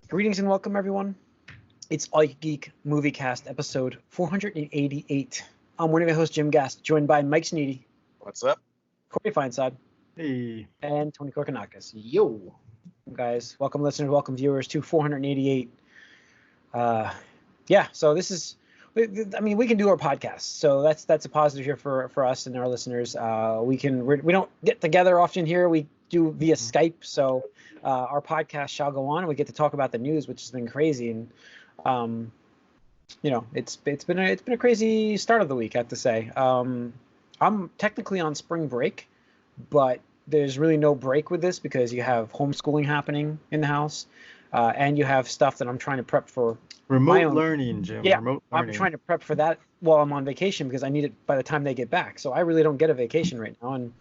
Greetings and welcome, everyone. It's AYCG Moviecast, episode 488. I'm one of your hosts, Jim Gast, joined by Mike Sneedy. What's up? Corey Feinsod. Hey. And Tony Korkanakis. Yo. Guys, welcome listeners, welcome viewers to 488. So this is, we can do our podcast. So that's a positive here for us and our listeners. We don't get together often here. We do via Skype. So our podcast shall go on and we get to talk about the news, which has been crazy. And, it's been a crazy start of the week, I have to say. I'm technically on spring break, but there's really no break with this because you have homeschooling happening in the house, and you have stuff that I'm trying to prep for. Remote learning, Jim. Yeah, remote learning. I'm trying to prep for that while I'm on vacation because I need it by the time they get back. So I really don't get a vacation right now. And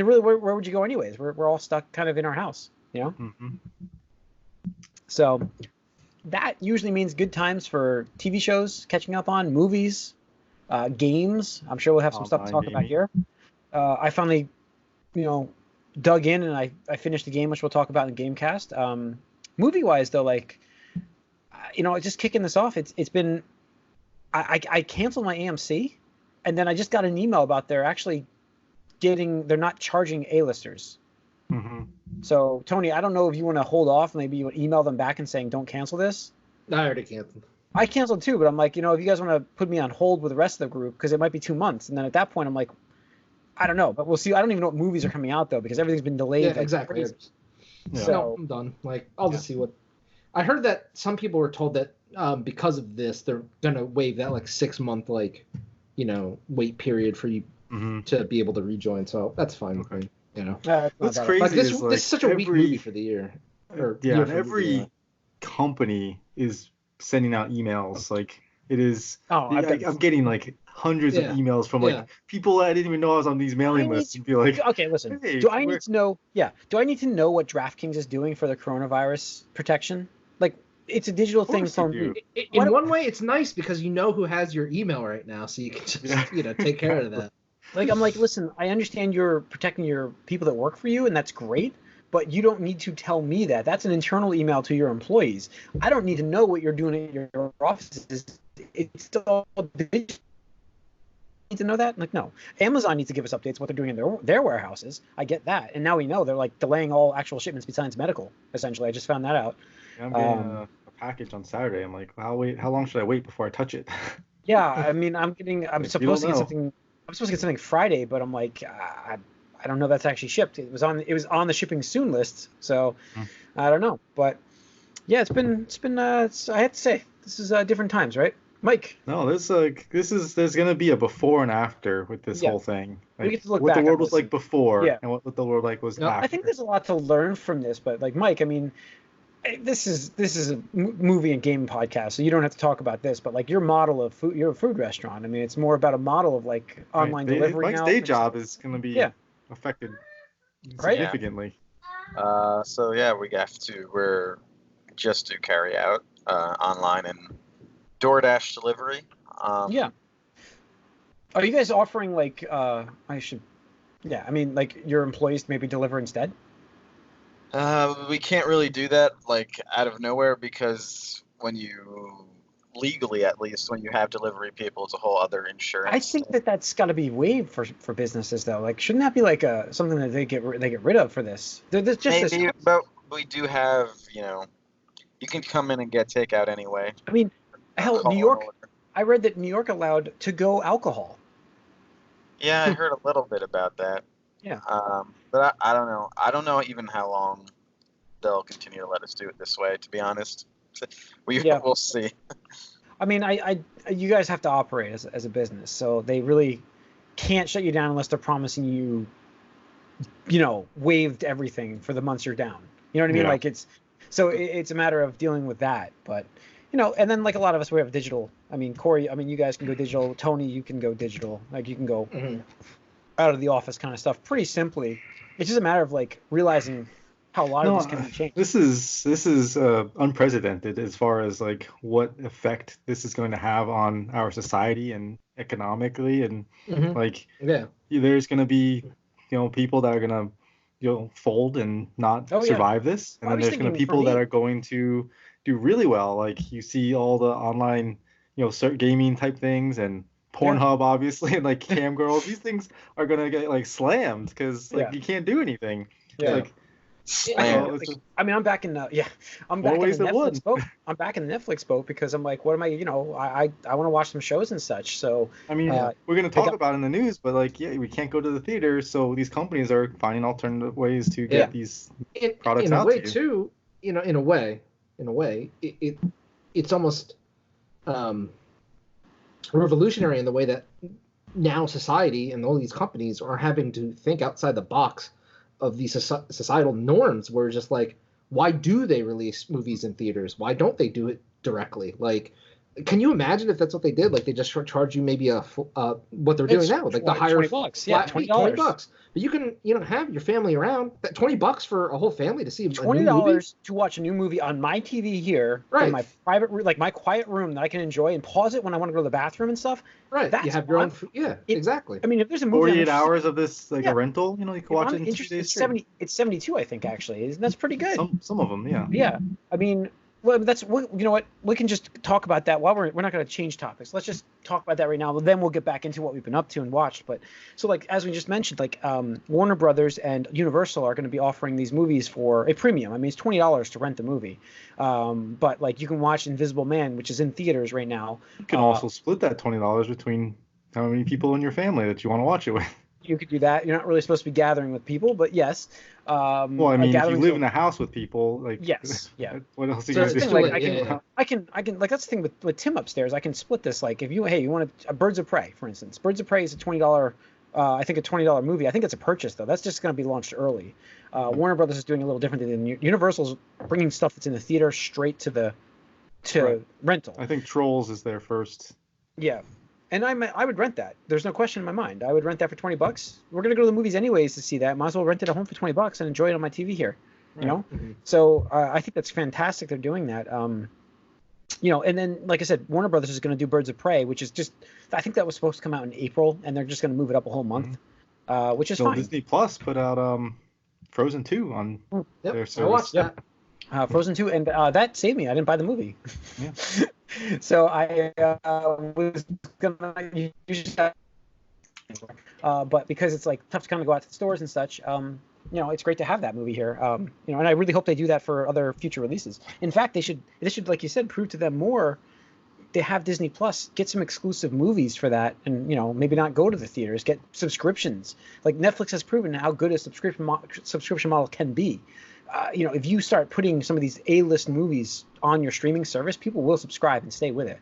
really, where would you go anyways? We're all stuck kind of in our house, Mm-hmm. So that usually means good times for TV shows, catching up on movies, games. I'm sure we'll have some stuff to talk about here. I finally, dug in and I finished the game, which we'll talk about in the Gamecast. Movie-wise, though, just kicking this off, it's been I canceled my AMC, and then I just got an email about they're not charging A-listers. Mm-hmm. So Tony, I don't know if you want to hold off. Maybe you would email them back and saying don't cancel this. I already canceled. I canceled too, but I'm like, if you guys want to put me on hold with the rest of the group, because it might be 2 months, and then at that point I'm like, I don't know, but we'll see. I don't even know what movies are coming out though, because everything's been delayed. Yeah, exactly. Yeah. So no, I'm done. I'll just see what. I heard that some people were told that because of this, they're gonna waive that 6 month wait period for you to be able to rejoin. So that's fine with me. What's crazy this is such a weak movie for the year. Every company is sending out emails. It is. I'm getting hundreds of emails from people I didn't even know I was on these mailing lists and be like, okay, listen. Hey, do I need to know? Yeah. Do I need to know what DraftKings is doing for the coronavirus protection? It's a digital thing from. In one way, it's nice because you know who has your email right now, so you can just take care of that. I'm like, listen, I understand you're protecting your people that work for you, and that's great, but you don't need to tell me that. That's an internal email to your employees. I don't need to know what you're doing at your offices. It's all digital. Need to know that? No. Amazon needs to give us updates what they're doing in their warehouses. I get that, and now we know they're delaying all actual shipments besides medical. Essentially, I just found that out. Yeah, I'm getting a package on Saturday. I'm like, how long should I wait before I touch it? Yeah, I'm supposed to get something. I'm supposed to get something Friday, but I'm like, I don't know if that's actually shipped. It was on the shipping soon list, so I don't know. But yeah, it's been I have to say this is different times, right, Mike? No, there's gonna be a before and after with this whole thing. We get to look what back the world was like before, and what the world was after. I think there's a lot to learn from this, but Mike, this is a movie and game podcast, so you don't have to talk about this. But your model of food, you're a food restaurant. It's more about a model of online delivery. Mike's day job is going to be affected significantly. We're just do carry out online and DoorDash delivery. Are you guys offering your employees to maybe deliver instead? We can't really do that out of nowhere because legally at least, when you have delivery people, it's a whole other insurance. I think that's got to be waived for businesses though. Shouldn't that be something that they get rid of for this? There's just maybe, but we do have you can come in and get takeout anyway. Hell, New York. I read that New York allowed to-go alcohol. Yeah, I heard a little bit about that. Yeah. But I don't know. I don't know even how long they'll continue to let us do it this way, to be honest. We'll see. You guys have to operate as a business, so they really can't shut you down unless they're promising you, waived everything for the months you're down. You know what I mean? Yeah. It's a matter of dealing with that. But, and then a lot of us, we have digital. Corey, you guys can go digital. Tony, you can go digital. You can go out of the office kind of stuff pretty simply. It's just a matter of realizing how a lot of this can be changed. This is unprecedented as far as what effect this is going to have on our society and economically, and there's going to be people that are going to fold and not survive this, and then there's going to be people that are going to do really well. Like you see all the online, gaming type things and Pornhub, obviously, and like cam girls. These things are going to get like slammed because you can't do anything. Yeah. Like, I'm back in the Netflix boat. I'm back in the Netflix boat because I'm like, what am I? I want to watch some shows and such. So I mean, we're gonna talk about it in the news, but we can't go to the theaters, so these companies are finding alternative ways to get these products out to you. In a way, it's almost revolutionary in the way that now society and all these companies are having to think outside the box of these societal norms, where just like, why do they release movies in theaters? Why don't they do it directly? Like, can you imagine if that's what they did? Like, they just charge you maybe what they're doing now, like the higher $20. Yeah, $20. But you can have your family around. That $20 for a whole family to see $20 to watch a new movie on my TV here in my private room, like my quiet room that I can enjoy and pause it when I want to go to the bathroom and stuff. Right. You have your own. Exactly. I mean, if there's a movie 48 hours of this, a rental, you can watch it in 2 days. It's 72, I think, actually. That's pretty good. Some of them, yeah. Yeah. I mean, well, you know what? We can just talk about that while we're not going to change topics. Let's just talk about that right now. But then we'll get back into what we've been up to and watched. But so, like, as we just mentioned, like, Warner Brothers and Universal are going to be offering these movies for a premium. I mean, it's $20 to rent the movie. But like, you can watch Invisible Man, which is in theaters right now. You can also split that $20 between how many people in your family that you want to watch it with. You could do that. You're not really supposed to be gathering with people, but yes. Well, I mean, if you live in a house with people, like, yes, yeah. What else are you gonna do? Like, I can like, that's the thing with Tim upstairs. I can split this. Like, if you want a Birds of Prey, for instance. Birds of Prey is a $20. I think a $20 movie. I think it's a purchase though. That's just going to be launched early. Warner Brothers is doing a little differently than Universal's bringing stuff that's in the theater straight to rental. I think Trolls is there first. Yeah. And I would rent that. There's no question in my mind. I would rent that for $20. We're gonna go to the movies anyways to see that. Might as well rent it at home for $20 and enjoy it on my TV here. Right. You know. Mm-hmm. So I think that's fantastic. They're doing that. And then like I said, Warner Brothers is gonna do Birds of Prey, which is just, I think that was supposed to come out in April, and they're just gonna move it up a whole month, which is fine. Disney Plus put out Frozen 2 on their service. I watched that. Frozen 2, and that saved me. I didn't buy the movie. Yeah. So I was gonna use that, but because it's like tough to kind of go out to the stores and such, it's great to have that movie here. And I really hope they do that for other future releases. In fact, they should, like you said, prove to them more. They have Disney Plus, get some exclusive movies for that, and maybe not go to the theaters, get subscriptions. Like Netflix has proven how good a subscription model can be. If you start putting some of these A-list movies on your streaming service, people will subscribe and stay with it.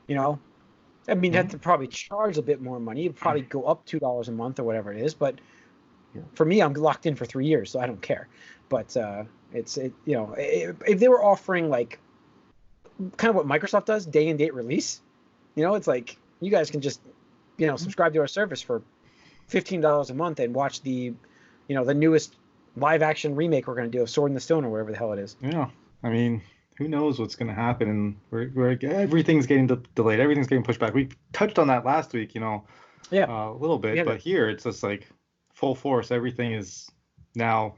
I mean, you have to probably charge a bit more money. It'd probably go up $2 a month or whatever it is. But for me, I'm locked in for 3 years, so I don't care. But if they were offering like kind of what Microsoft does, day and date release, it's like you guys can just subscribe to our service for $15 a month and watch the newest live action remake we're going to do of Sword in the Stone or whatever the hell it is. Yeah, I mean, who knows what's going to happen, and we're everything's getting delayed, everything's getting pushed back. We touched on that last week, a little bit, but here it's just like full force. Everything is now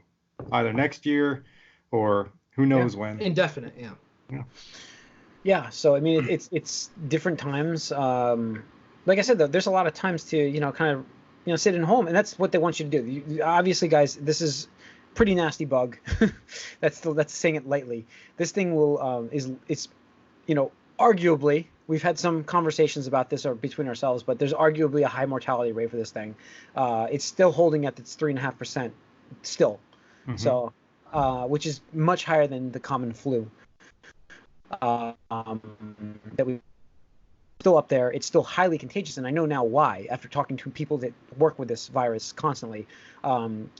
either next year or who knows when. Indefinite, yeah. So I mean, it's different times. Like I said, though, there's a lot of times to kind of sit at home, and that's what they want you to do. Obviously, guys, this is pretty nasty bug. that's saying it lightly. This thing will it's arguably, we've had some conversations about this or between ourselves, but there's arguably a high mortality rate for this thing. It's still holding at its 3.5% still. Mm-hmm. So which is much higher than the common flu. That we still up there. It's still highly contagious, and I know now why after talking to people that work with this virus constantly.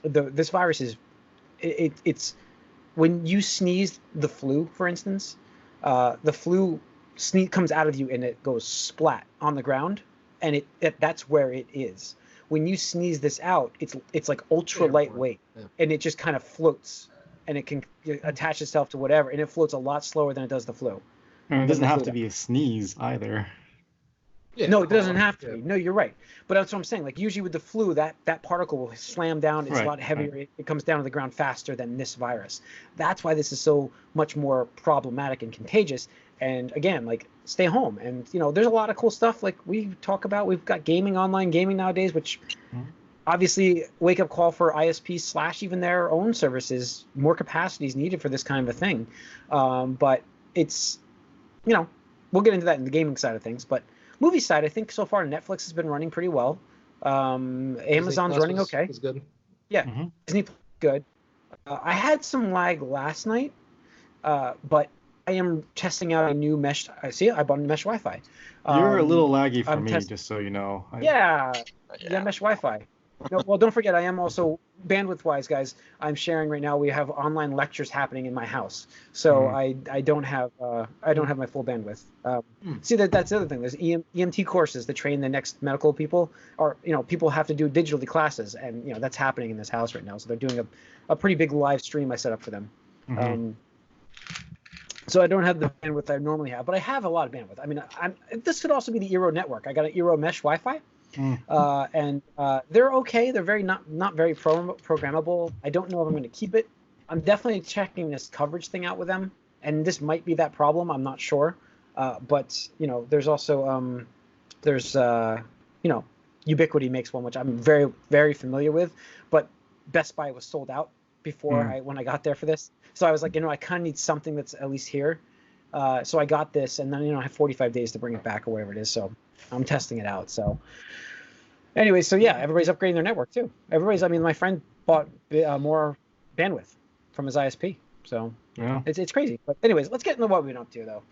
This virus is it's when you sneeze the flu, for instance, the flu comes out of you and it goes splat on the ground, and that's where it is. When you sneeze this out, it's like ultra lightweight, and it just kind of floats, and it can attach itself to whatever, and it floats a lot slower than it does the flu. And it doesn't have to be a sneeze either. Yeah, no, it doesn't have to be. No, you're right. But that's what I'm saying. Like usually with the flu, that particle will slam down. It's a lot heavier. Right. It comes down to the ground faster than this virus. That's why this is so much more problematic and contagious. And again, like stay home. And there's a lot of cool stuff like we talk about. We've got online gaming nowadays, which obviously wake up call for ISPs / even their own services. More capacity is needed for this kind of a thing. But it's we'll get into that in the gaming side of things, but movie side, I think so far Netflix has been running pretty well. Amazon's running okay. Is good. Yeah, Disney good. I had some lag last night, but I am testing out a new mesh. I bought a mesh Wi-Fi. You're a little laggy for me, just so you know. Yeah, mesh Wi-Fi. No, well, don't forget, I am also bandwidth-wise, guys. I'm sharing right now. We have online lectures happening in my house, so I don't have my full bandwidth. See that's the other thing. There's EMT courses to train the next medical people, or people have to do digitally classes, and that's happening in this house right now. So they're doing a pretty big live stream I set up for them. So I don't have the bandwidth I normally have, but I have a lot of bandwidth. I mean, this could also be the Eero network. I got an Eero mesh Wi-Fi. And they're okay. They're very not very programmable. I don't know if I'm going to keep it. I'm definitely checking this coverage thing out with them, and this might be that problem. I'm not sure. But there's also Ubiquiti makes one, which I'm very, very familiar with. But Best Buy was sold out before when I got there for this. So I was like, I kind of need something that's at least here. So I got this, and then I have 45 days to bring it back or whatever it is. So I'm testing it out. So anyway, so yeah, everybody's upgrading their network too. My friend bought more bandwidth from his ISP. So yeah, it's crazy. But anyways, let's get into what we've been up to though.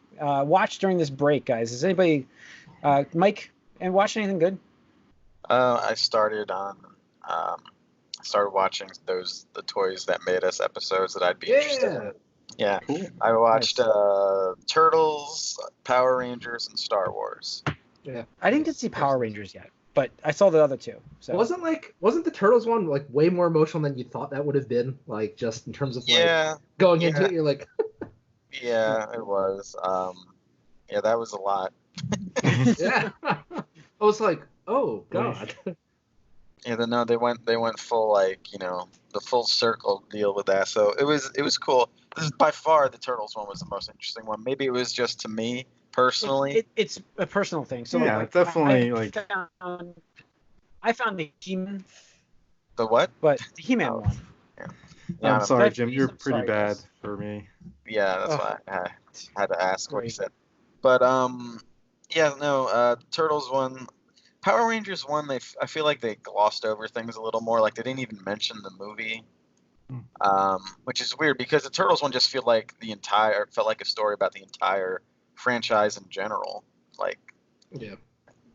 Watch during this break, guys. Is anybody, Mike, and watch anything good? I started watching the Toys That Made Us episodes that I'd be interested in. Yeah, cool. I watched Turtles, Power Rangers, and Star Wars. Yeah, I didn't get to see Power Rangers yet, but I saw the other two. So wasn't the Turtles one like way more emotional than you thought that would have been? Like just in terms of going into it, you're like. Yeah, it was. That was a lot. Yeah, I was like, oh god. Yeah, they went full the full circle deal with that. So it was cool. This is by far the Turtles one was the most interesting one. Maybe it was just to me personally. It's a personal thing. So yeah, definitely I found the He-Man. The what? But the He-Man one. Yeah. I'm sorry, Jim. You're pretty bad for me. Yeah, that's why I had to ask what you said. But Turtles one. Power Rangers one, I feel like they glossed over things a little more. Like they didn't even mention the movie, which is weird because the Turtles one just felt like a story about the entire franchise in general. Like, yeah.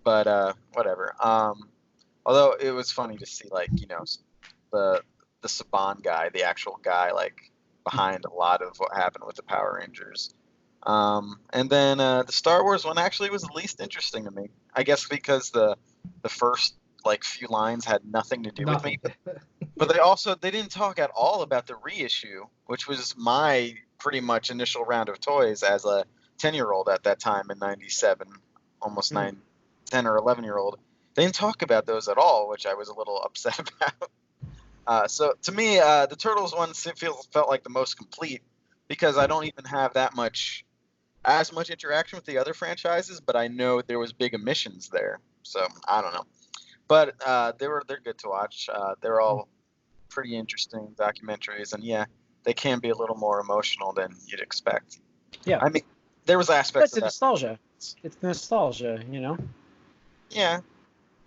But whatever. Although it was funny to see the Saban guy, the actual guy behind a lot of what happened with the Power Rangers. And then the Star Wars one actually was the least interesting to me. I guess because the first few lines had nothing to do with me. But they didn't talk at all about the reissue, which was my pretty much initial round of toys as a 10-year-old at that time in 97, almost 10 or 11-year-old. They didn't talk about those at all, which I was a little upset about. So to me, the Turtles one felt like the most complete because I don't even have as much interaction with the other franchises, but I know there was big omissions there. So I don't know, but they're good to watch. They're all pretty interesting documentaries, and yeah, they can be a little more emotional than you'd expect. Yeah, I mean, there was aspects. That's nostalgia. It's nostalgia, Yeah.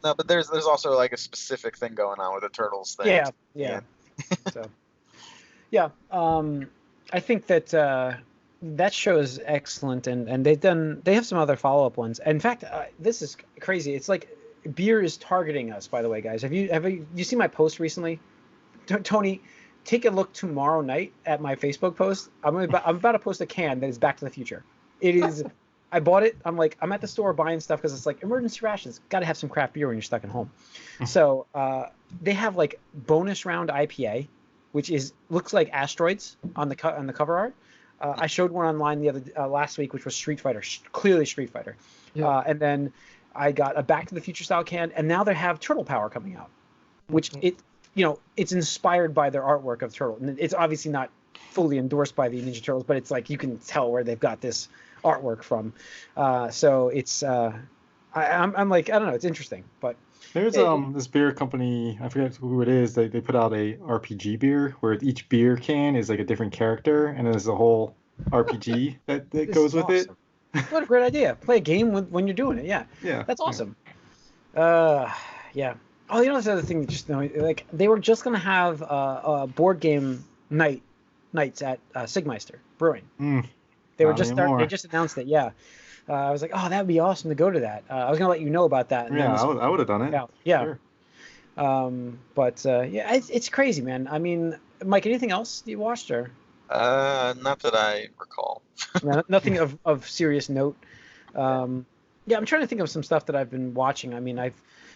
No, but there's also a specific thing going on with the Turtles thing. Yeah. So, yeah. I think that that show is excellent, and they have some other follow-up ones. In fact, this is crazy. It's like beer is targeting us. By the way, guys, have you seen my post recently? Tony, take a look tomorrow night at my Facebook post. I'm about to post a can that is Back to the Future. It is. I bought it. I'm at the store buying stuff because it's emergency rations. Got to have some craft beer when you're stuck at home. So they have bonus round IPA, which looks like asteroids on the cover art. I showed one online last week, which was Street Fighter, clearly Street Fighter. Yeah. And then I got a Back to the Future style can, and now they have Turtle Power coming out, which it's inspired by their artwork of Turtle. And it's obviously not fully endorsed by the Ninja Turtles, but it's like you can tell where they've got this artwork from. So it's I'm like, I don't know, it's interesting. But there's this beer company, I forget who it is. They put out a RPG beer where each beer can is like a different character, and there's a whole RPG that goes with it. What a great idea! Play a game when you're doing it. Yeah. That's awesome. Yeah. Oh, this other thing, just like they were just gonna have a board game nights at Sigmeister Brewing. They were just they just announced it. Yeah. I was like, oh, that would be awesome to go to that. I was gonna let you know about that. And I would have done it. Yeah. Sure. But it's crazy, man. I mean, Mike, anything else you watched or? Not that I recall. Nothing of serious note. I'm trying to think of some stuff that I've been watching. I mean,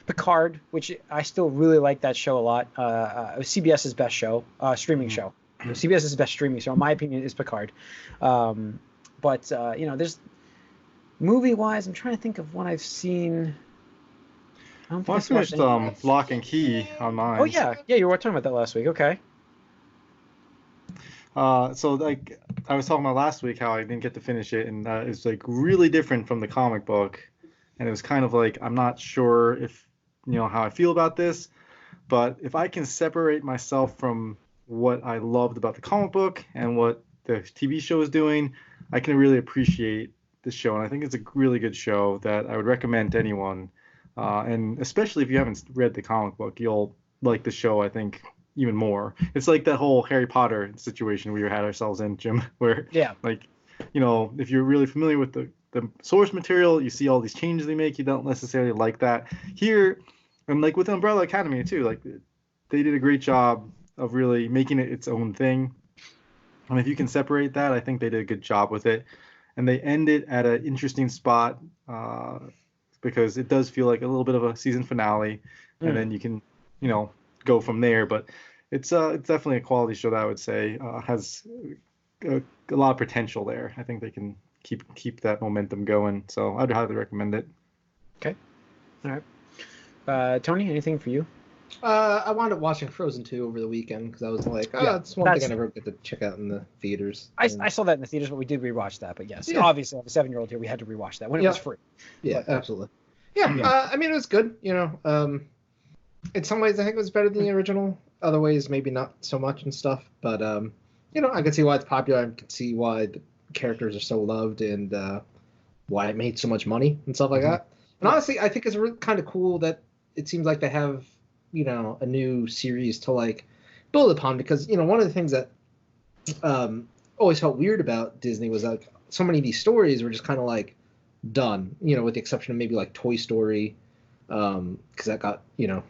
Picard, which I still really like that show a lot. CBS's best show, streaming show. CBS's best streaming show, in my opinion, is Picard. But there's movie-wise, I'm trying to think of one I've seen. I finished Lock and Key on mine. Oh yeah, you were talking about that last week. Okay. So like I was talking about last week how I didn't get to finish it, and it's like really different from the comic book, and it was kind of like I'm not sure if how I feel about this, but if I can separate myself from what I loved about the comic book and what the TV show is doing, I can really appreciate this show, and I think it's a really good show that I would recommend to anyone, and especially if you haven't read the comic book, you'll like the show, I think, even more. It's like that whole Harry Potter situation we had ourselves in, Jim, where if you're really familiar with the source material, you see all these changes they make, you don't necessarily like that. Here, and like with Umbrella Academy too, like they did a great job of really making it its own thing. And if you can separate that, I think they did a good job with it. And they end it at an interesting spot because it does feel like a little bit of a season finale, and then you can go from there. But it's definitely a quality show that I would say has a lot of potential there. I think they can keep that momentum going, so I'd highly recommend it. Okay. All right. Tony, anything for you? I wound up watching Frozen 2 over the weekend because I was like, it's one thing I never get to check out in the theaters. I saw that in the theaters, but we did rewatch that. But yes, obviously I have a 7-year-old here. We had to rewatch that when it was free. Yeah, absolutely. Yeah, I mean, it was good. In some ways, I think it was better than the original. Other ways, maybe not so much and stuff. But I can see why it's popular. I can see why the characters are so loved and why it made so much money and stuff like that. And honestly, I think it's really kind of cool that it seems like they have a new series to like build upon, because one of the things that always felt weird about Disney was like so many of these stories were just kind of like done, with the exception of maybe like Toy Story, because that got a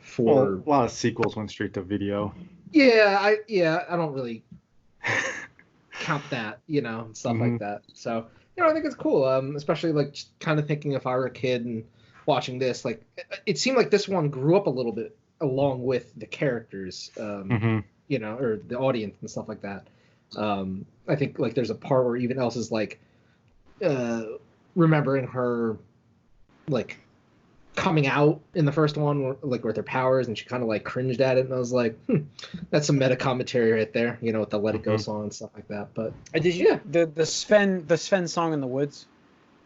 lot of sequels went straight to video. I don't really count that, and stuff like that. So I think it's cool, especially like just kind of thinking if I were a kid and watching this, like it seemed like this one grew up a little bit along with the characters, or the audience and stuff like that. I think like there's a part where even Elsa's like remembering her like coming out in the first one, like with her powers, and she kind of like cringed at it, and I was like, that's some meta commentary right there, with the Let It Go song and stuff like that. But did you the Sven song in the woods?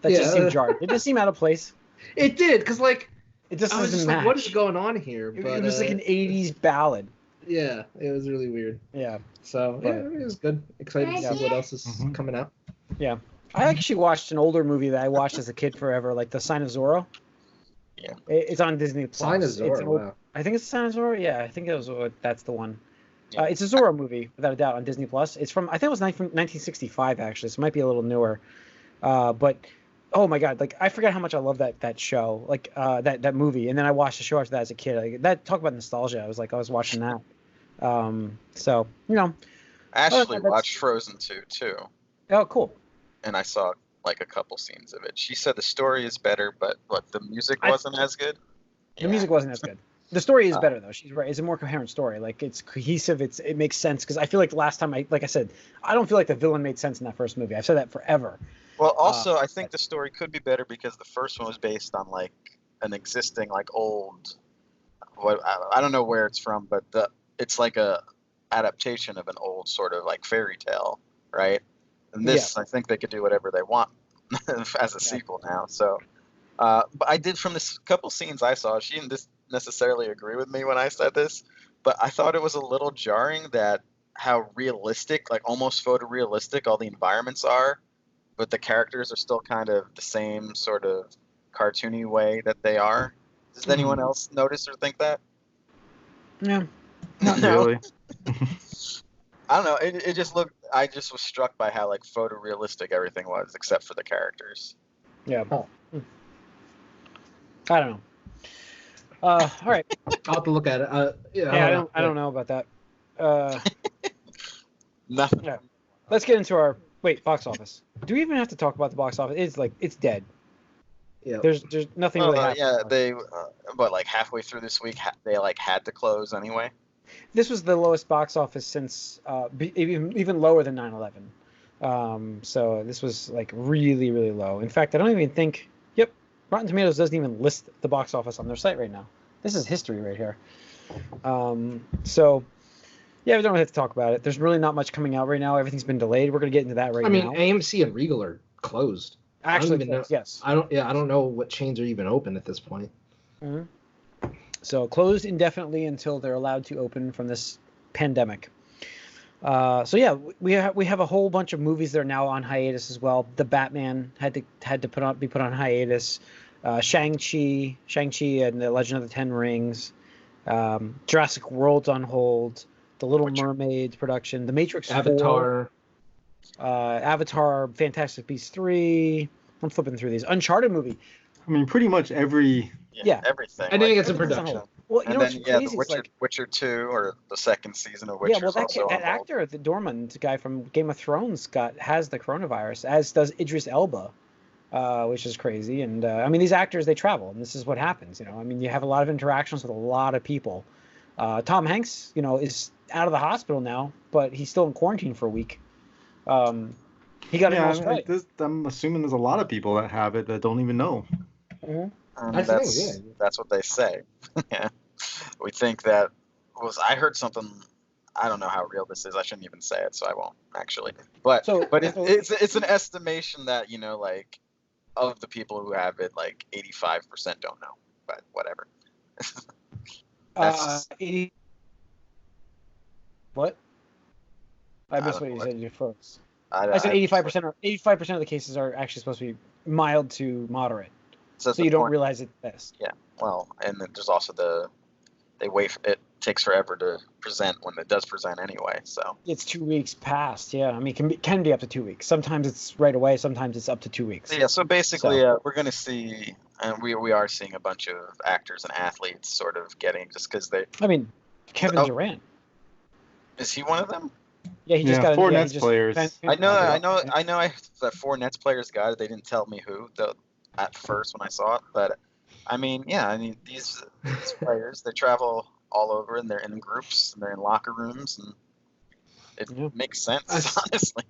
That just seemed jarred. It just seemed out of place. It did, because like it just doesn't match. Like, what is going on here? But it was like an 80s ballad. Yeah, it was really weird. Yeah. So it was good. Excited to see what else is coming out. Yeah. I actually watched an older movie that I watched as a kid forever, like The Sign of Zorro. Yeah. It's on Disney Plus. Sign of Zorro. Wow. I think it's The Sign of Zorro. Yeah, I think that's the one. Yeah. It's a Zorro movie, without a doubt, on Disney Plus. It's from, I think it was 1965 actually, so it might be a little newer. But oh my god, like I forgot how much I love that show, like that movie. And then I watched the show after that as a kid. Like, that, talk about nostalgia. I was watching that. So I actually watched Frozen 2 too. Oh, cool. And I saw like a couple scenes of it. She said the story is better, but the music wasn't as good. The music wasn't as good. The story is better though. She's right. It's a more coherent story. Like it's cohesive. It makes sense, because I feel like the last time I said, I don't feel like the villain made sense in that first movie. I've said that forever. Well, also I think the story could be better because the first one was based on like an existing like old, I don't know where it's from, but it's like a adaptation of an old sort of like fairy tale, right? And this, I think they could do whatever they want as a sequel now. So, but I did, from this couple scenes I saw, she didn't necessarily agree with me when I said this, but I thought it was a little jarring that how realistic, like almost photorealistic, all the environments are, but the characters are still kind of the same sort of cartoony way that they are. Does anyone else notice or think that? Yeah. Not really. I don't know. It just looked. I just was struck by how like photorealistic everything was, except for the characters. Yeah. I don't know. All right. I'll have to look at it. I don't know about that. Nothing. Yeah. Let's get into our box office. Do we even have to talk about the box office? It's dead. Yeah. There's nothing really happening. Yeah, they like halfway through this week they like had to close anyway. This was the lowest box office since even lower than 9/11. So this was like really, really low. In fact, I don't even think. Yep, Rotten Tomatoes doesn't even list the box office on their site right now. This is history right here. So yeah, we don't really have to talk about it. There's really not much coming out right now. Everything's been delayed. We're gonna get into that now. I mean, AMC and Regal are closed. Actually, yes. I don't know what chains are even open at this point. Mm-hmm. So closed indefinitely until they're allowed to open from this pandemic. So yeah, we have a whole bunch of movies that are now on hiatus as well. The Batman had to be put on hiatus. Shang-Chi and the Legend of the Ten Rings. Jurassic World's on hold. The Little Mermaid production. The Matrix 4. Avatar, Fantastic Beasts 3. I'm flipping through these. Uncharted movie. I mean, pretty much every. Yeah, everything. I think it's in production. Well, you know what's crazy? The Witcher 2 or the second season of Witcher. Yeah, well, that actor, the Dormant guy from Game of Thrones, has the coronavirus, as does Idris Elba, which is crazy. And I mean, these actors, they travel, and this is what happens. I mean, you have a lot of interactions with a lot of people. Tom Hanks, is out of the hospital now, but he's still in quarantine for a week. He got it all right. I'm assuming there's a lot of people that have it that don't even know. Mm-hmm. That's what they say. Yeah, we think that I heard something. I don't know how real this is. I shouldn't even say it, so I won't actually. But it's an estimation that like of the people who have it, like 85% don't know. But whatever. 80. What? I missed what you said, you folks. I said 85%. 85% of the cases are actually supposed to be mild to moderate. So you don't realize it's best. Yeah. Well, and then there's also they wait. It takes forever to present when it does present anyway. So it's 2 weeks past. Yeah. I mean, can be up to 2 weeks. Sometimes it's right away. Sometimes it's up to 2 weeks. Yeah. So basically, we're going to see, and we are seeing a bunch of actors and athletes sort of getting, just because they. I mean, Kevin Durant. Is he one of them? Yeah, he just got 4 Nets players. I know. That 4 Nets players got it. They didn't tell me who at first when I saw it, but I mean, these players, they travel all over, and they're in groups, and they're in locker rooms, and it makes sense, honestly.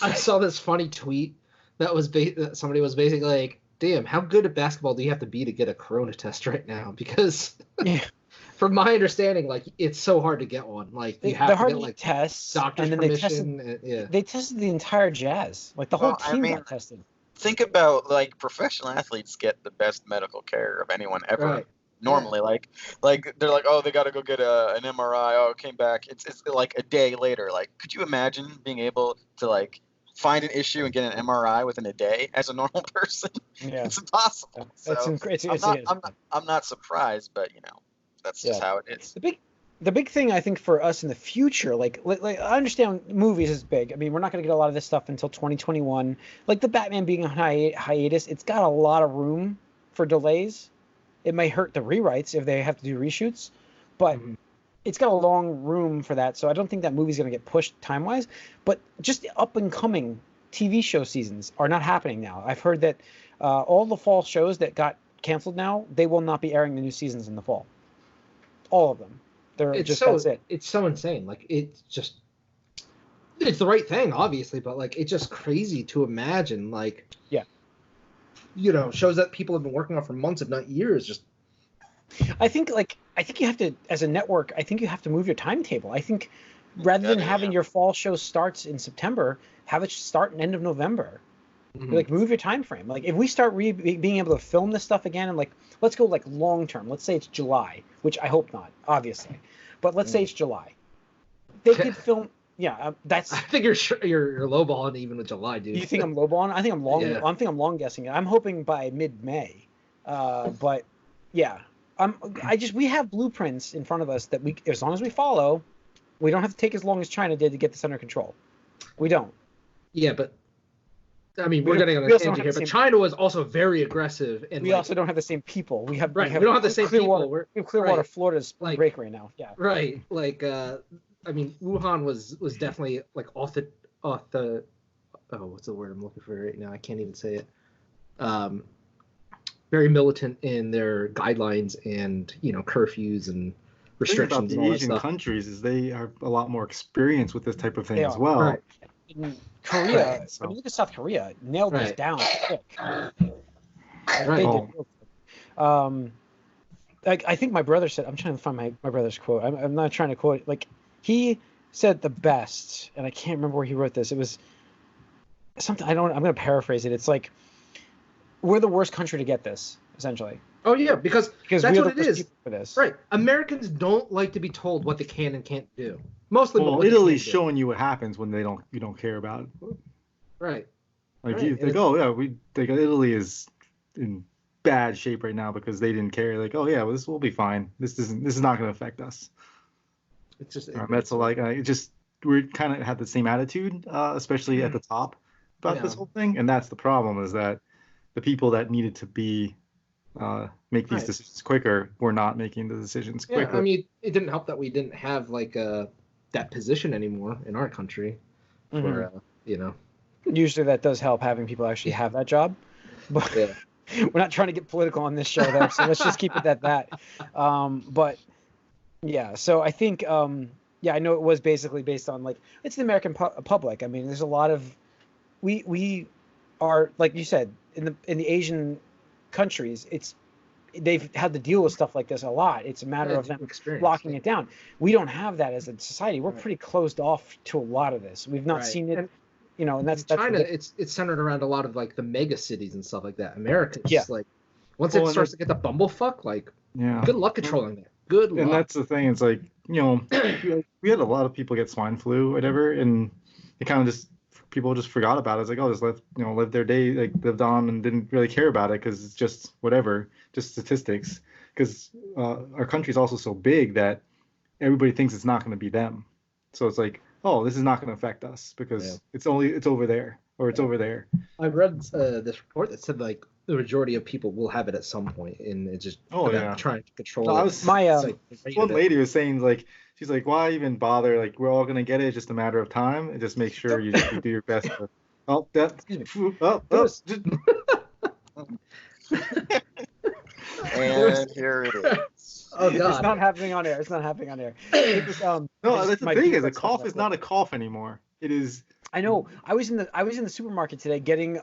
I saw this funny tweet that was that somebody was basically like, "Damn, how good at basketball do you have to be to get a corona test right now?" Because from my understanding, like, it's so hard to get one. Like, you have to get like tests, doctor's and then permission. They tested the entire Jazz. Like the whole team got tested. Think about, like, professional athletes get the best medical care of anyone ever. Right. Normally, like they're like, oh, they got to go get an MRI. Oh, it came back. It's like a day later. Like, could you imagine being able to like find an issue and get an MRI within a day as a normal person? Yeah. It's impossible. I'm not surprised, but that's just how it is. The big thing, I think, for us in the future, like I understand movies is big. I mean, we're not going to get a lot of this stuff until 2021. Like the Batman being on hiatus, it's got a lot of room for delays. It may hurt the rewrites if they have to do reshoots, but it's got a long room for that. So I don't think that movie's going to get pushed time-wise. But just the up-and-coming TV show seasons are not happening now. I've heard that all the fall shows that got canceled now, they will not be airing the new seasons in the fall. All of them. That's it. It's so insane. Like, it's the right thing, obviously, but like, it's just crazy to imagine. Like, shows that people have been working on for months, if not years. Just, I think you have to, as a network, I think you have to move your timetable. I think rather than having your fall show starts in September, have it start in end of November. Mm-hmm. Like, move your time frame. Like, if we start being able to film this stuff again, and like, let's go like long term. Let's say it's July, which I hope not, obviously, but let's say it's July. They could film. Yeah, that's. I think you're lowballing even with July, dude. You think I'm lowballing? I think I'm long. Yeah. I think I'm long guessing it. I'm hoping by mid-May. But yeah, we have blueprints in front of us that as long as we follow, we don't have to take as long as China did to get this under control. We don't. Yeah, but I mean, we're getting on a tangent here, but China was also very aggressive, and we also don't have the same people. We don't have the same people. We have Clearwater, Florida's break right now. Yeah. Right. Like, I mean, Wuhan was definitely like off the what's the word I'm looking for right now? I can't even say it. Very militant in their guidelines and curfews and restrictions. The Asian countries is they are a lot more experienced with this type of thing as well. Right. In Korea, I mean, look at South Korea, nailed this down quick. Right. I think my brother said, I'm trying to find my brother's quote. I'm not trying to quote it. Like, he said the best, and I can't remember where he wrote this. It was something, I'm going to paraphrase it. It's like, we're the worst country to get this, essentially. Oh, yeah, because that's what it is. For this. Right. Americans don't like to be told what they can and can't do. Mostly. Well, Italy's showing you what happens when you don't care about it. Right. Like, you think, Italy is in bad shape right now because they didn't care. Like, oh yeah, well, this will be fine. This is not going to affect us. It's just that's like we kind of had the same attitude, especially at the top about this whole thing, and that's the problem, is that the people that needed to be make these decisions quicker were not making the decisions quicker. I mean, it didn't help that we didn't have like that position anymore in our country. For usually that does help, having people actually have that job, but we're not trying to get political on this show though, so let's just keep it at that. But yeah, so I think I know it was basically based on, like, it's the American public. I mean, there's a lot of we are, like you said, in the Asian countries, they've had to deal with stuff like this a lot. It's a matter of them locking it down. We don't have that as a society. We're pretty closed off to a lot of this. We've not seen it, and that's China. It's centered around a lot of like the mega cities and stuff like that. America, like, once it starts to get the bumblefuck, like, good luck controlling that. Good luck. And that's the thing. It's like, we had a lot of people get swine flu, or whatever, and it kind of just, people just forgot about it. It's like, oh, just live their day, like, lived on, and didn't really care about it because it's just whatever, just statistics. Because our country's also so big that everybody thinks it's not going to be them. So it's like, oh, this is not going to affect us because it's over there, or it's over there. I read this report that said, like, the majority of people will have it at some point, and it's just trying to control it. One lady was saying, like, she's like, why even bother? Like, we're all gonna get it. It's just a matter of time, and just make sure you do your best. And here it is. Oh God! It's not happening on air. It's not happening on air. No, that's the thing. Is a cough is not a cough anymore. It is. I know. I was in the supermarket today getting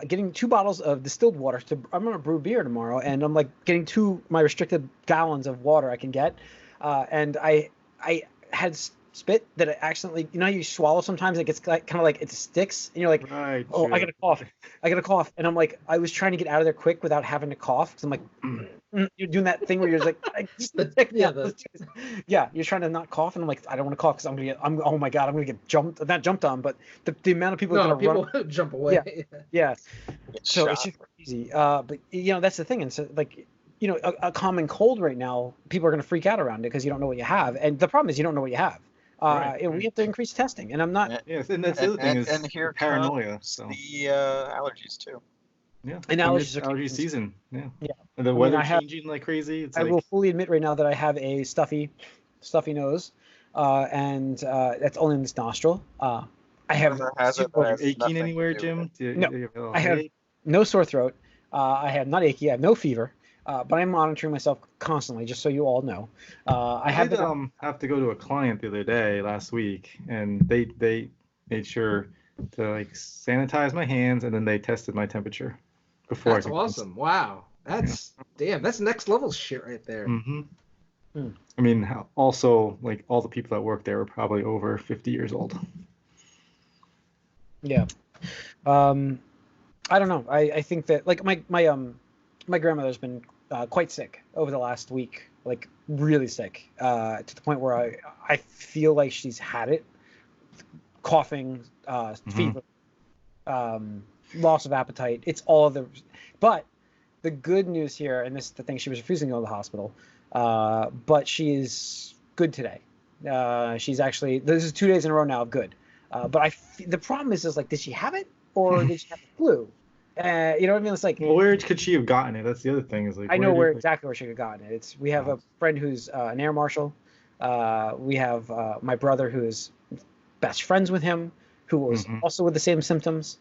getting 2 bottles of distilled water. I'm gonna brew beer tomorrow, and I'm like getting my restricted gallons of water I can get, and I had spit that I accidentally, how you swallow sometimes, it gets kind of like it sticks, and you're like, I got a cough, and I'm like, I was trying to get out of there quick without having to cough, because I'm like, you're doing that thing where you're just like, you're trying to not cough, and I'm like, I don't want to cough because oh my God, I'm gonna get not jumped on, but the amount of people that run, jump away. So it's just crazy. But that's the thing, and so, like, a common cold right now, people are gonna freak out around it because you don't know what you have, and the problem is you don't know what you have. We have to increase testing, and I'm not. Yes, and that's the other thing is and here paranoia. So the allergies too. Yeah, and allergy season. Yeah. And the weather changing like crazy. I will fully admit right now that I have a stuffy nose, and that's only in this nostril. I have. Aching anywhere, Jim? No, I have no sore throat. I have not achy. I have no fever. But I'm monitoring myself constantly, just so you all know. I have to go to a client the other day, last week, and they made sure to, like, sanitize my hands, and then they tested my temperature. before. That's awesome. Wow. That's that's next level shit right there. Mm-hmm. I mean, also, like, all the people that work there are probably over 50 years old. Yeah. I don't know. I think that, like, my grandmother's been quite sick over the last week, like really sick, to the point where I feel like she's had it, coughing, fever, loss of appetite. It's all of the, but the good news here, and this is the thing, she was refusing to go to the hospital, but she is good today. She's actually, this is 2 days in a row now of good. But the problem is like, did she have it or did she have the flu? You know what I mean? It's like, well, where could she have gotten it? That's the other thing. Is like, I know exactly where she could have gotten it. We have a friend who's an air marshal. We have my brother who is best friends with him, who was also with the same symptoms.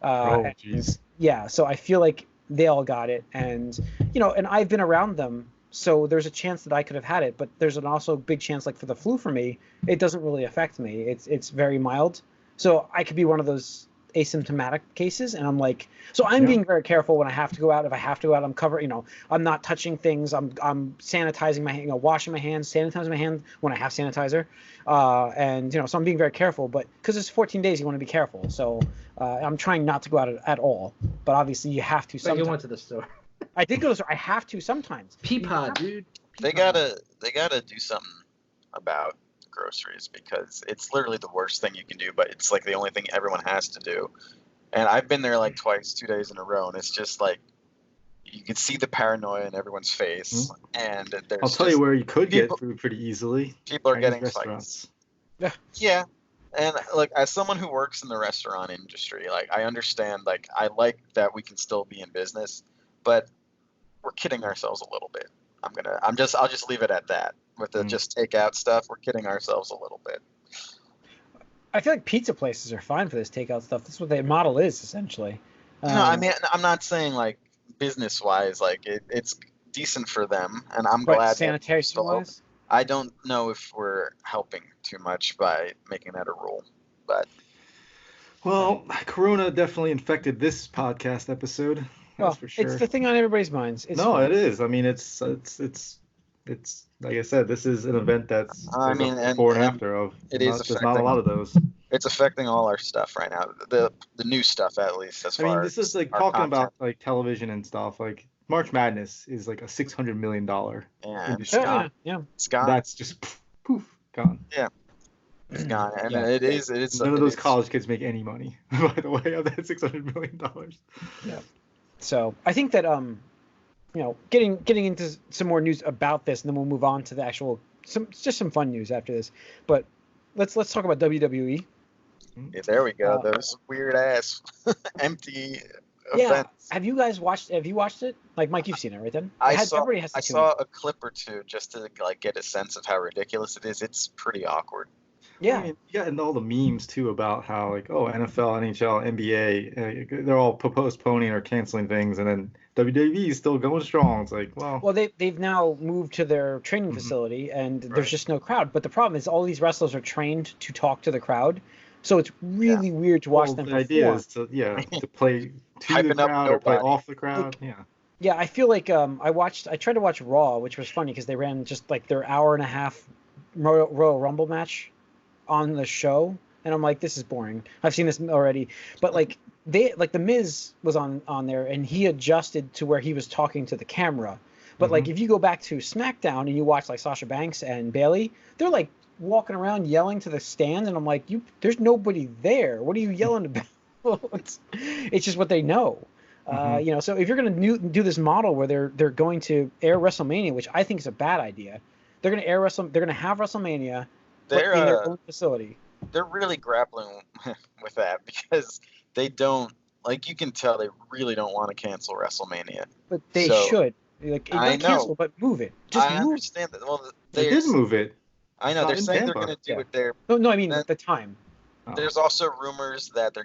Jeez. Yeah, so I feel like they all got it, and and I've been around them, so there's a chance that I could have had it, but there's an also big chance, like for the flu for me, it doesn't really affect me. It's very mild, so I could be one of those asymptomatic cases, and I'm like, so I'm being very careful when I have to go out. If I have to go out, I'm covering, I'm not touching things. I'm sanitizing my hand, washing my hands, sanitizing my hand when I have sanitizer, and so I'm being very careful. But because it's 14 days, you want to be careful. So I'm trying not to go out at all. But obviously, you have to. But you went to the store. I did go to the store. I have to sometimes. Peapod, dude. They gotta do something about groceries, because it's literally the worst thing you can do, but it's like the only thing everyone has to do. And I've been there like twice, 2 days in a row, and it's just like you can see the paranoia in everyone's face. And there's, I'll tell you where you could get food pretty easily. People are getting restaurants. Fights. Yeah. And like, as someone who works in the restaurant industry, like, I understand, like, I like that we can still be in business, but we're kidding ourselves a little bit. I'll just leave it at that. With the just takeout stuff, we're kidding ourselves a little bit. I feel like pizza places are fine for this takeout stuff. That's what the model is, essentially. No, I mean, I'm not saying, like, business-wise, like, it's decent for them, and I'm glad. Sanitation-wise? I don't know if we're helping too much by making that a rule, but. Well, Corona definitely infected this podcast episode. That's for sure. It's the thing on everybody's minds. It is. I mean, it's like I said, this is an event that's before and after of. There's not a lot of those. It's affecting all our stuff right now. The new stuff, at least, as far as. This is like talking about like television and stuff. Like March Madness is like a $600 million industry. Yeah, it's gone. That's just poof, gone. Yeah, it's gone, and it is. None of those college kids make any money, by the way, of that $600 million. Yeah. So I think that getting into some more news about this, and then we'll move on to the actual some fun news after this. But let's talk about WWE. Yeah, there we go. Those weird ass empty events. Yeah. Have you watched it? Like, Mike, you've seen it, right? Then I saw a clip or two just to like get a sense of how ridiculous it is. It's pretty awkward. Yeah. I mean, and all the memes too about how, like, NFL, NHL, NBA, they're all postponing or canceling things, and then WWE is still going strong. It's like, well, they've now moved to their training facility, and there's just no crowd. But the problem is all these wrestlers are trained to talk to the crowd, so it's really weird to watch them perform. The idea is to play to the crowd or play off the crowd. Yeah, I feel like I tried to watch Raw, which was funny because they ran just like their hour and a half Royal Rumble match on the show, and I'm like, this is boring. I've seen this already. But like the Miz was on there, and he adjusted to where he was talking to the camera. But like, if you go back to SmackDown and you watch like Sasha Banks and Bayley, they're like walking around yelling to the stand, and I'm like, there's nobody there. What are you yelling about? It's just what they know. So if you're going to do this model where they're going to air WrestleMania, which I think is a bad idea, they're going to have WrestleMania in their own facility. They're really grappling with that because they don't, like, you can tell they really don't want to cancel WrestleMania. But they should. Like, don't cancel, but move it. I understand that. Well, they did move it. I know. They're saying they're going to do it there. No, I mean at the time. There's also rumors that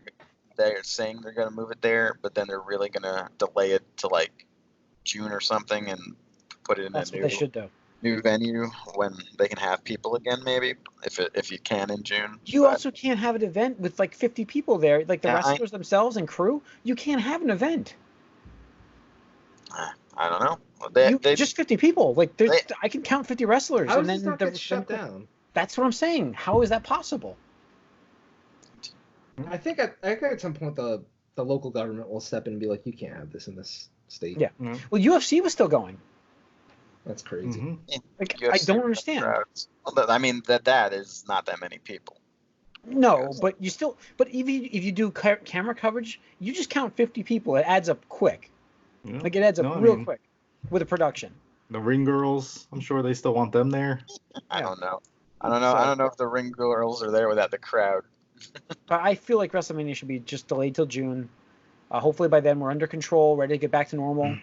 they're saying they're going to move it there, but then they're really going to delay it to like June or something and put it in That's what they should do. New venue when they can have people again, maybe if you can in June. You also can't have an event with like 50 people there, like the wrestlers themselves and crew. You can't have an event. I don't know. They just 50 people. Like, I can count 50 wrestlers. How and does then this not get shut down? That's what I'm saying. How is that possible? I think at some point the local government will step in and be like, you can't have this in this state. Yeah. Mm-hmm. Well, UFC was still going. That's crazy. Mm-hmm. Like, I don't understand. Well, I mean, that is not that many people. No, but even if you do camera coverage, you just count 50 people. It adds up quick. Yeah. Like, it adds up real quick with a production. The ring girls, I'm sure they still want them there. I don't know. I don't know if the ring girls are there without the crowd. But I feel like WrestleMania should be just delayed till June. Hopefully by then we're under control, ready to get back to normal.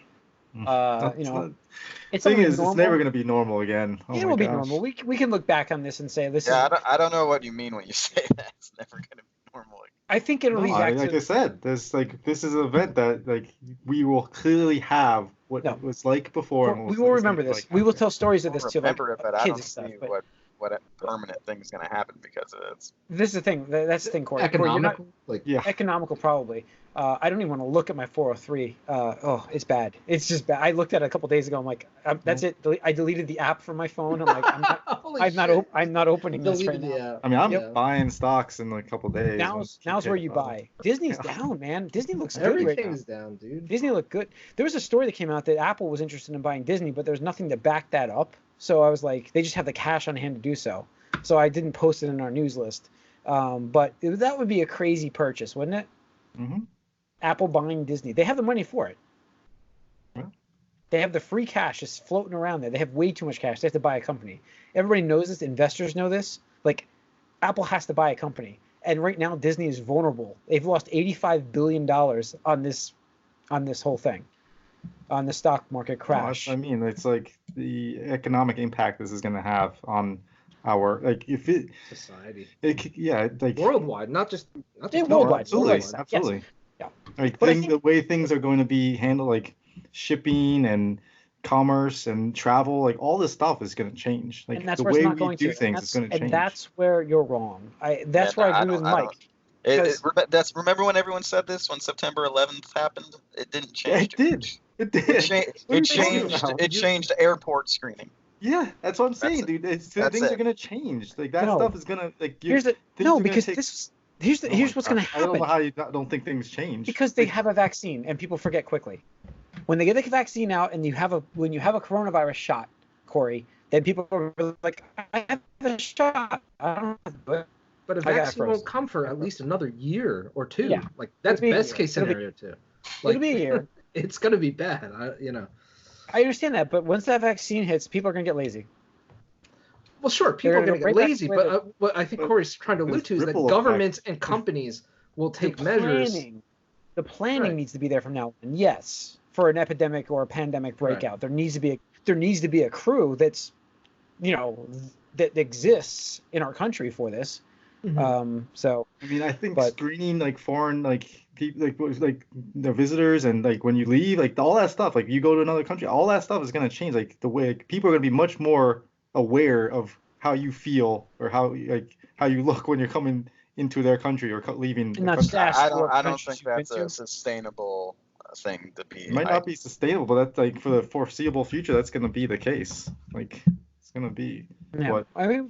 It's never going to be normal again. It will be normal. We can look back on this and say this. Yeah, I don't know what you mean when you say that. It's never going to be normal again. I think it'll be back. Like I said, this is an event that we will clearly have what it was like before. We will remember this. We will tell stories of this too. Remember it, but I don't see what permanent thing is going to happen because of this. This is the thing. That's the thing, Corey. Economical? Economical, probably. I don't even want to look at my 403. It's bad. It's just bad. I looked at it a couple days ago. I'm like, that's it. I deleted the app from my phone. I'm like, I'm not opening this right now. I mean, I'm buying stocks in a couple days. Now's where you buy. Disney's down, man. Disney looks good right now. Everything's down, dude. Disney looked good. There was a story that came out that Apple was interested in buying Disney, but there's nothing to back that up. So I was like, they just have the cash on hand to do so. So I didn't post it in our news list. But that would be a crazy purchase, wouldn't it? Mm-hmm. Apple buying Disney. They have the money for it. Yeah. They have the free cash just floating around there. They have way too much cash. They have to buy a company. Everybody knows this. Investors know this. Like, Apple has to buy a company. And right now, Disney is vulnerable. They've lost $85 billion on this whole thing. On the stock market crash. I mean, it's like the economic impact this is going to have on our society. Worldwide, not just worldwide. Absolutely. Yes. Yeah. Like the way things are going to be handled, like shipping and commerce and travel, like all this stuff is going to change. Like the way we do things is going to change. And that's where you're wrong. That's where I agree with Mike. Remember when everyone said this when September 11th happened? It didn't change. Yeah, it did. It did. It changed airport screening. Yeah, that's what I'm saying, dude. Things are gonna change. Like that stuff is gonna like. Here's what's gonna happen. I don't know how you don't think things change. Because they have a vaccine and people forget quickly. When they get the vaccine out and when you have a coronavirus shot, Corey, then people are like, I have a shot. I don't have to do it. But a vaccine won't come for at least another year or two. Yeah. Like that's best case scenario too. It'll be a year. It's gonna be bad. I understand that, but once that vaccine hits, people are gonna get lazy. Well, sure, people are gonna get lazy, but what I think Corey's trying to allude to is that governments and companies will take measures. The planning needs to be there from now on. Yes, for an epidemic or a pandemic breakout, there needs to be a crew that's, that exists in our country for this. Mm-hmm. So I mean, I think screening like foreign people, like the visitors, and like when you leave, like all that stuff, like you go to another country, all that stuff is gonna change. Like the way people are gonna be much more aware of how you feel or how you look when you're coming into their country or leaving. The country. I don't think that's a sustainable thing to be. It might not be sustainable, but that's like for the foreseeable future, that's gonna be the case. Like it's gonna be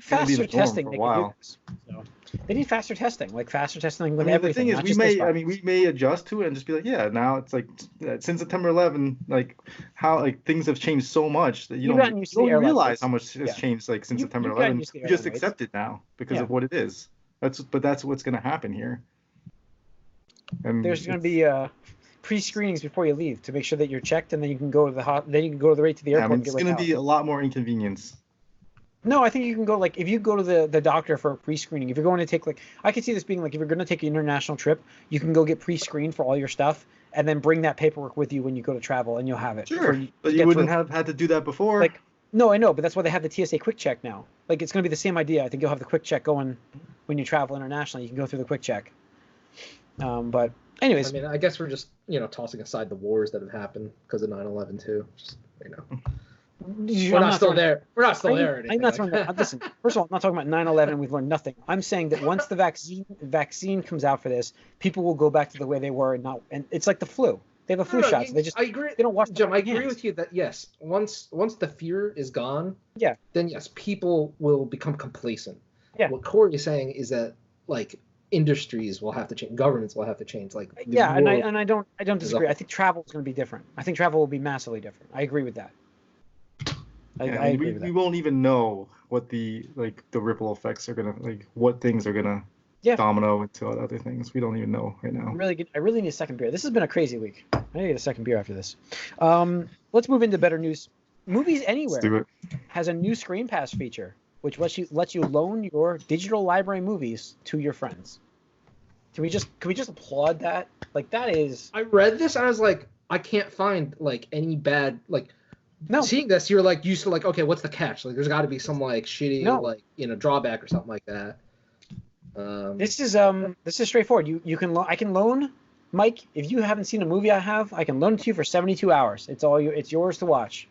faster testing. They can do this. So they need faster testing, with everything. The thing is, we may adjust to it and just be like, yeah, now it's like since September 11, like how like things have changed so much that you don't realize how much has changed like since September 11. You just accept it now because of what it is. That's what's going to happen here. And there's going to be pre-screenings before you leave to make sure that you're checked, and then you can go to the right to the airport. It's going to be a lot more inconvenience. No, I think you can go, like, if you go to the doctor for a pre-screening, if you're going to take, like, I could see this being, like, if you're going to take an international trip, you can go get pre-screened for all your stuff, and then bring that paperwork with you when you go to travel, and you'll have it. Sure, but you wouldn't have had to do that before. Like, no, I know, but that's why they have the TSA quick check now. Like, it's going to be the same idea. I think you'll have the quick check going when you travel internationally. You can go through the quick check. But anyways. I mean, I guess we're just, tossing aside the wars that have happened because of 9/11 too. Just, We're not still there. We're not still there. I'm not throwing that. Listen, first of all, I'm not talking about 9/11. We've learned nothing. I'm saying that once the vaccine comes out for this, people will go back to the way they were, and it's like the flu. They have a flu shot. So I agree. They don't wash Jim, I agree hands. with you that yes, once the fear is gone, yeah, then yes, people will become complacent. Yeah. What Corey is saying is that like industries will have to change, governments will have to change. Like and I don't disagree. I think travel is going to be different. I think travel will be massively different. I agree with that. I agree with that. We won't even know what the ripple effects are gonna what things are gonna domino into other things. We don't even know right now. I really need a second beer. This has been a crazy week. I need to get a second beer after this. Let's move into better news. Movies Anywhere has a new Screen Pass feature, which lets you loan your digital library movies to your friends. Can we just applaud that? Like that is. I read this and I was like, I can't find like any bad like. No. Seeing this, you're like used to like, okay, what's the catch? Like, there's got to be some like shitty like drawback or something like that. This is straightforward. I can loan Mike. If you haven't seen a movie I have, I can loan it to you for 72 hours. It's yours to watch.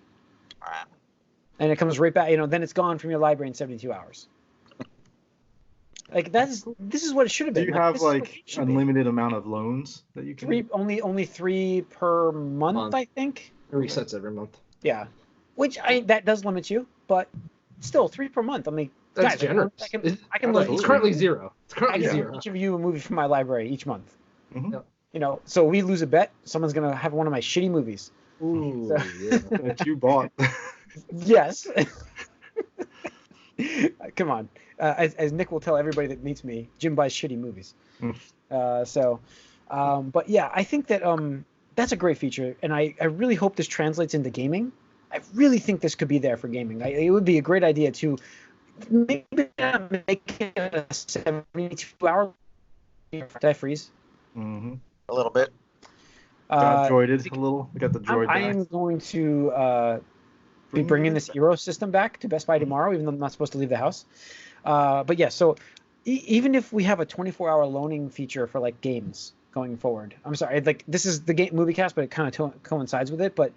And it comes right back. Then it's gone from your library in 72 hours. Like this is what it should have been. Do you have unlimited amount of loans that you can? Only 3 per month, I think. It resets every month. Yeah, which that does limit you, but still 3 per month. I mean, that's guys, generous. I can loan. It's currently 0. It's currently 0. Each of you a movie from my library each month. Mm-hmm. So we lose a bet, someone's gonna have one of my shitty movies. Ooh, that you bought. Yes. Come on. As Nick will tell everybody that meets me, Jim buys shitty movies. But yeah, I think that that's a great feature, and I really hope this translates into gaming. I really think this could be there for gaming. It would be a great idea to maybe not make it a 72-hour. Did I freeze? Mm-hmm. A little bit. Got droided a little. We got the droid back. I am going to be bringing this Eero system back to Best Buy tomorrow, even though I'm not supposed to leave the house. But yeah, so even if we have a 24-hour loaning feature for like games going forward, I'm sorry, this is the Moviecast, but it kind of coincides with it. But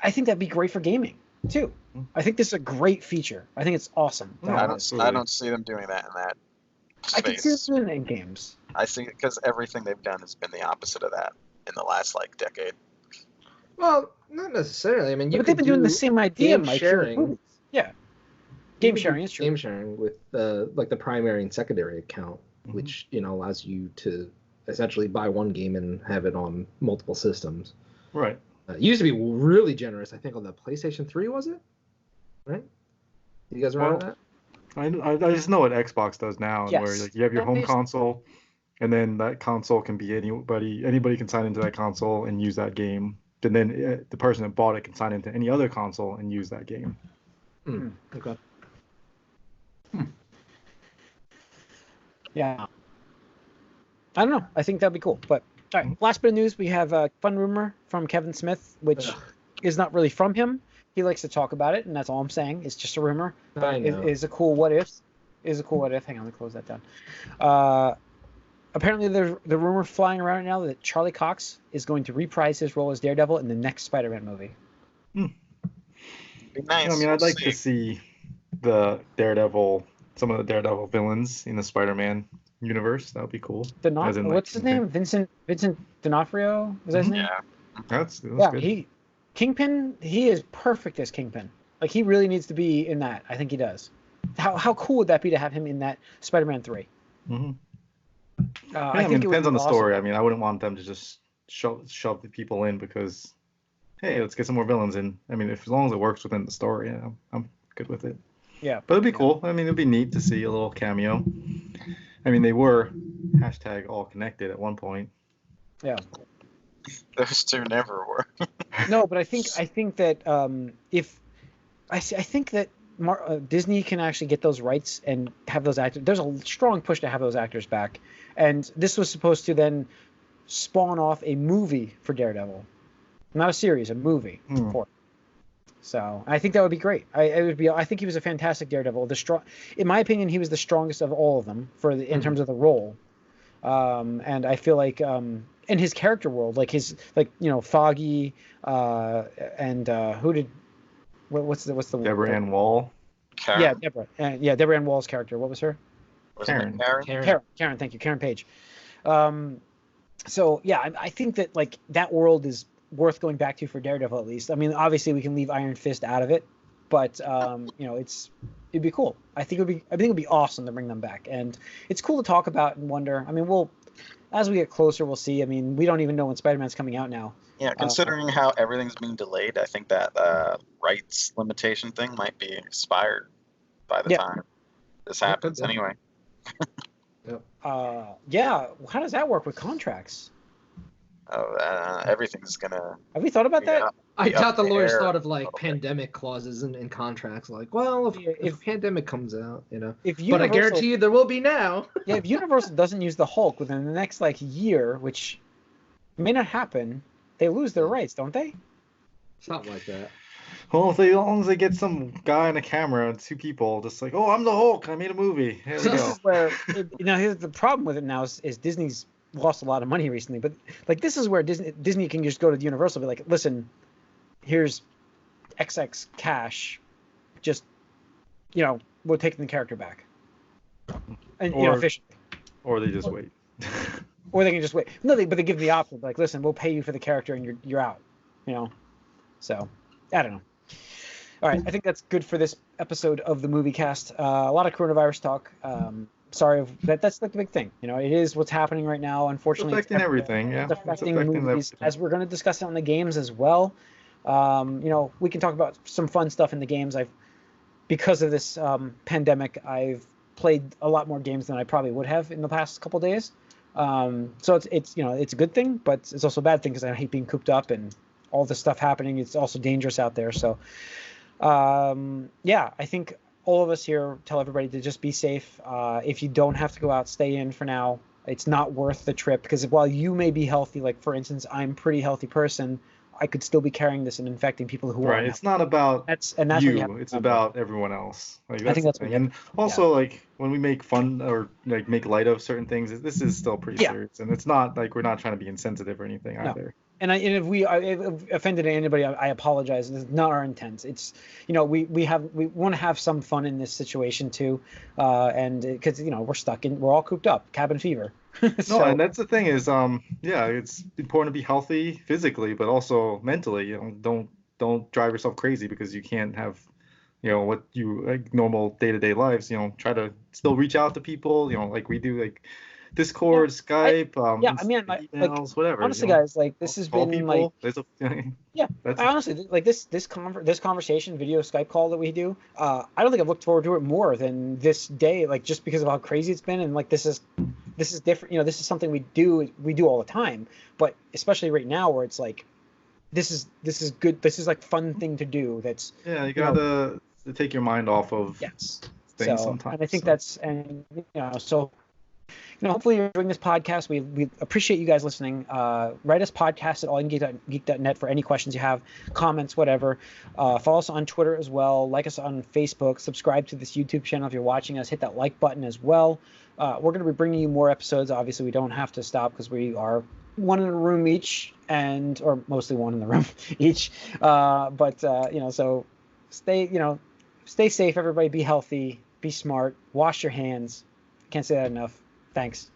I think that'd be great for gaming too. I think this is a great feature. I think it's awesome. I don't see them doing that in that space. I can see this doing it in games. I see, because everything they've done has been the opposite of that in the last decade. Well, not necessarily. I mean, but they've been doing the same idea, game sharing. Yeah, game sharing is true. Game sharing with the primary and secondary account, which allows you to essentially buy one game and have it on multiple systems. Right. It used to be really generous. I think on the PlayStation 3, was it? Right? You guys remember that? I just know what Xbox does now, yes. where you have your home console, and then that console can be anybody can sign into that console and use that game. And then the person that bought it can sign into any other console and use that game. Okay. Yeah. I don't know. I think that'd be cool. But all right, last bit of news. We have a fun rumor from Kevin Smith, which is not really from him. He likes to talk about it, and that's all I'm saying. It's just a rumor. I know. Is a cool what if. Hang on, let me close that down. Apparently, there's the rumor flying around now that Charlie Cox is going to reprise his role as Daredevil in the next Spider-Man movie. Be nice. I mean, I'd like to see some of the Daredevil villains in the Spider-Man universe. That would be cool. What's his name? Vincent D'Onofrio? Is that his name? Yeah. That's good. Kingpin. He is perfect as Kingpin. Like, he really needs to be in that. I think he does. How cool would that be to have him in that Spider-Man 3? Mm-hmm. I think it depends on the story. I mean, I wouldn't want them to just shove the people in because, hey, let's get some more villains in. I mean, as long as it works within the story, I'm good with it. Yeah. But it'd be cool. I mean, it'd be neat to see a little cameo. I mean, they were #all connected at one point. Yeah. Those two never were. No, but I think that I think that Disney can actually get those rights and have those actors. There's a strong push to have those actors back, and this was supposed to then spawn off a movie for Daredevil, not a series, a movie for it. So I think that would be great. I think he was a fantastic Daredevil. In my opinion, he was the strongest of all of them in terms of the role. And I feel like in his character world, Foggy, and what's the Deborah Ann Wall. Karen. Yeah, Deborah. Deborah Ann Wall's character. What was her? Karen. Karen. Thank you, Karen Page. So yeah, I think that like that world is worth going back to for Daredevil at least. I mean, obviously we can leave Iron Fist out of it, but it'd be cool. I think it'd be awesome to bring them back, and it's cool to talk about and wonder. I mean, as we get closer, we'll see. I mean, we don't even know when Spider-Man's coming out now. Yeah, considering how everything's being delayed, I think that rights limitation thing might be expired by the time this happens anyway. Yeah. How does that work with contracts? Everything's gonna. Have we thought about that? I doubt the lawyers thought of like pandemic clauses in contracts. Like, well, if pandemic comes out, but I guarantee you there will be now. Yeah, if Universal doesn't use the Hulk within the next like year, which may not happen, they lose their rights, don't they? Something like that. Well, as long as they get some guy on a camera and 2 people, just like, oh, I'm the Hulk, I made a movie. Here we go. This is where here's the problem with it now is Disney's lost a lot of money recently, but like this is where Disney can just go to the Universal and be like, listen, here's XX cash, just we're taking the character back, and officially, or they just wait, or they can just wait. No, but they give the option, like, listen, we'll pay you for the character and you're out, So I don't know. All right, I think that's good for this episode of the Moviecast. A lot of coronavirus talk. Sorry, that's like the big thing. It is what's happening right now. Unfortunately, it's affecting everything. Yeah, it's affecting movies, as we're going to discuss it on the games as well. We can talk about some fun stuff in the games. Because of this pandemic, I've played a lot more games than I probably would have in the past couple days. So it's a good thing, but it's also a bad thing because I hate being cooped up and all this stuff happening. It's also dangerous out there. So, I think all of us here tell everybody to just be safe. If you don't have to go out, stay in for now. It's not worth the trip because while you may be healthy, like for instance, I'm a pretty healthy person, I could still be carrying this and infecting people who aren't. It's not about you. It's about everyone else. Like, I think that's the thing. And also, like when we make fun or like make light of certain things, this is still pretty serious, and it's not like we're not trying to be insensitive or anything either. And if we offended anybody, I apologize. It's not our intent. It's we want to have some fun in this situation too, and because we're all cooped up, cabin fever. No, and that's the thing is, it's important to be healthy physically, but also mentally. Don't drive yourself crazy because you can't have, what you like normal day-to-day lives. Try to still reach out to people. Like we do, like Discord, Skype, emails, whatever. Honestly, guys, like this has been people. Honestly, like this conversation, video Skype call that we do, I don't think I've looked forward to it more than this day, like just because of how crazy it's been, and like this is different. This is something we do all the time, but especially right now where it's like this is good. This is like fun thing to do. That's you gotta take your mind off of things sometimes. And I think so. Hopefully you're enjoying this podcast. We appreciate you guys listening. Write us podcast at allyoucangeek.net for any questions you have, comments, whatever. Follow us on Twitter as well. Like us on Facebook. Subscribe to this YouTube channel if you're watching us. Hit that like button as well. We're going to be bringing you more episodes. Obviously, we don't have to stop because we are one in a room each, or mostly one in the room each. So stay safe, everybody. Be healthy. Be smart. Wash your hands. Can't say that enough. Thanks.